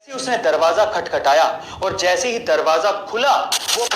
उसने दरवाजा खटखटाया और जैसे ही दरवाजा खुला वो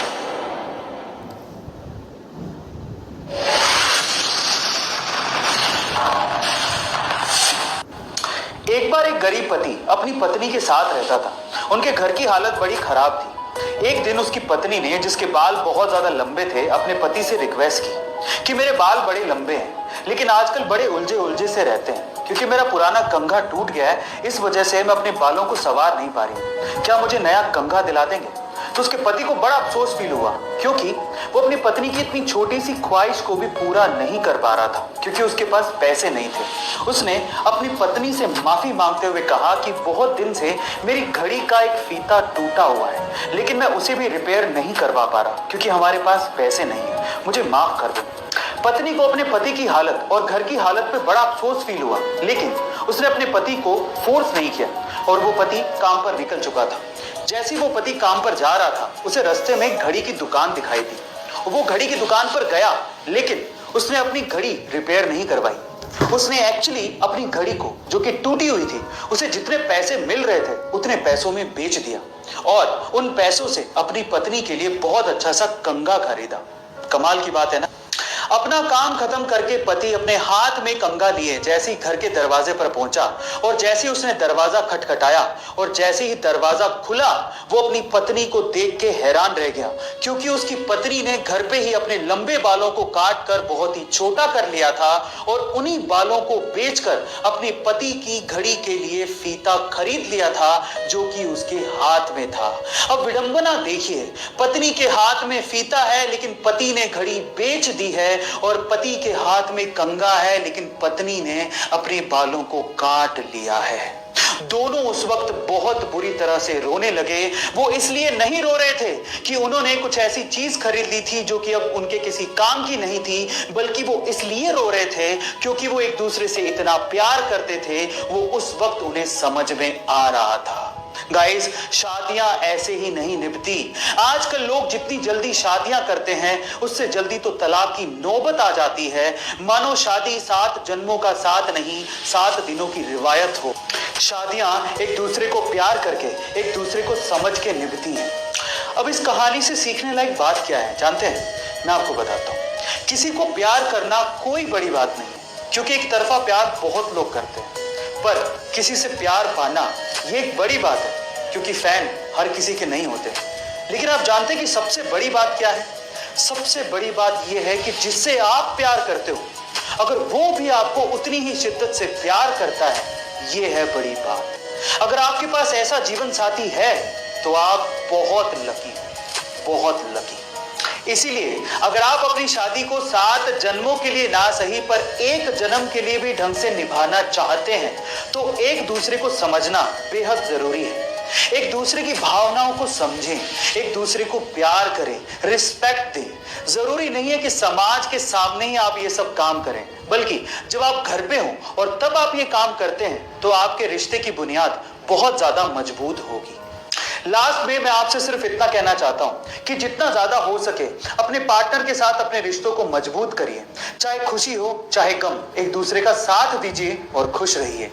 एक बार एक गरीब पति अपनी पत्नी के साथ रहता था। उनके घर की हालत बड़ी खराब थी। एक दिन उसकी पत्नी ने, जिसके बाल बहुत ज्यादा लंबे थे, अपने पति से रिक्वेस्ट की कि मेरे बाल बड़े लंबे हैं लेकिन आजकल बड़े उलझे उलझे से रहते हैं क्योंकि मेरा पुराना कंघा टूट गया है। इस वजह से मैं अपने बालों को संवार नहीं पा रही। क्या मुझे नया कंघा दिला देंगे? तो उसके पति को बड़ा अफसोस फील हुआ क्योंकि वो अपनी पत्नी की इतनी छोटी सी ख्वाहिश को भी पूरा नहीं कर पा रहा था क्योंकि उसके पास पैसे नहीं थे। उसने अपनी पत्नी से माफी मांगते हुए कहा कि बहुत दिन से मेरी घड़ी का एक फीता टूटा हुआ है लेकिन मैं उसे भी रिपेयर नहीं करवा पा रहा क्योंकि हमारे पास पैसे नहीं है, मुझे माफ कर दो। पत्नी को अपने पति की हालत और घर की हालत पे बड़ा अफसोस फील हुआ लेकिन उसने अपने पति को फोर्स नहीं किया और वो पति काम पर निकल चुका था। जैसे ही वो पति काम पर जा रहा था उसे रास्ते में घड़ी की दुकान दिखाई दी। वो घड़ी की दुकान पर गया लेकिन उसने अपनी घड़ी रिपेयर नहीं करवाई। उसने एक्चुअली अपनी घड़ी को, जो कि टूटी हुई थी, उसे जितने पैसे मिल रहे थे उतने पैसों में बेच दिया और उन पैसों से अपनी पत्नी के लिए बहुत अच्छा सा कंघा खरीदा। कमाल की बात है ना। अपना काम खत्म करके पति अपने हाथ में कंघा लिए जैसे ही घर के दरवाजे पर पहुंचा और जैसे ही उसने दरवाजा खटखटाया और जैसे ही दरवाजा खुला वो अपनी पत्नी को देख के हैरान रह गया क्योंकि उसकी पत्नी ने घर पे ही अपने लंबे बालों को काट कर बहुत ही छोटा कर लिया था और उन्हीं बालों को बेचकर अपने पति की घड़ी के लिए फीता खरीद लिया था जो कि उसके हाथ में था। अब विडंबना देखिए, पत्नी के हाथ में फीता है लेकिन पति ने घड़ी बेच दी है और पति के हाथ में कंघा है लेकिन पत्नी ने अपने बालों को काट लिया है। दोनों उस वक्त बहुत बुरी तरह से रोने लगे। वो इसलिए नहीं रो रहे थे कि उन्होंने कुछ ऐसी चीज खरीद ली थी जो कि अब उनके किसी काम की नहीं थी, बल्कि वो इसलिए रो रहे थे क्योंकि वो एक दूसरे से इतना प्यार करते थे। वो उस वक्त उन्हें समझ में आ रहा था। गाइस, शादियां ऐसे ही नहीं निभती। आजकल लोग जितनी जल्दी शादियां करते हैं उससे जल्दी तो तलाक की नौबत आ जाती है। मानो शादी 7 जन्मों का साथ नहीं 7 दिनों की रिवायत हो। शादियां एक दूसरे को प्यार करके, एक दूसरे को समझ के निभती हैं। अब इस कहानी से सीखने लायक बात क्या है जानते हैं? मैं आपको बताता हूँ। किसी को प्यार करना कोई बड़ी बात नहीं है क्योंकि एक तरफा प्यार बहुत लोग करते हैं, पर किसी से प्यार पाना ये एक बड़ी बात है क्योंकि फैन हर किसी के नहीं होते। लेकिन आप जानते हैं कि सबसे बड़ी बात क्या है? सबसे बड़ी बात यह है कि जिससे आप प्यार करते हो अगर वो भी आपको उतनी ही शिद्दत से प्यार करता है, ये है बड़ी बात। अगर आपके पास ऐसा जीवन साथी है तो आप बहुत लकी, बहुत लकी। इसीलिए अगर आप अपनी शादी को 7 जन्मों के लिए ना सही पर 1 जन्म के लिए भी ढंग से निभाना चाहते हैं तो एक दूसरे को समझना बेहद जरूरी है। एक दूसरे की भावनाओं को समझें, एक दूसरे को प्यार करें, रिस्पेक्ट दें। जरूरी नहीं है कि समाज के सामने ही आप ये सब काम करें, बल्कि जब आप घर पे हो और तब आप ये काम करते हैं तो आपके रिश्ते की बुनियाद बहुत ज्यादा मजबूत होगी। लास्ट में मैं आपसे सिर्फ इतना कहना चाहता हूं कि जितना ज्यादा हो सके अपने पार्टनर के साथ अपने रिश्तों को मजबूत करिए। चाहे खुशी हो चाहे गम, एक दूसरे का साथ दीजिए और खुश रहिए।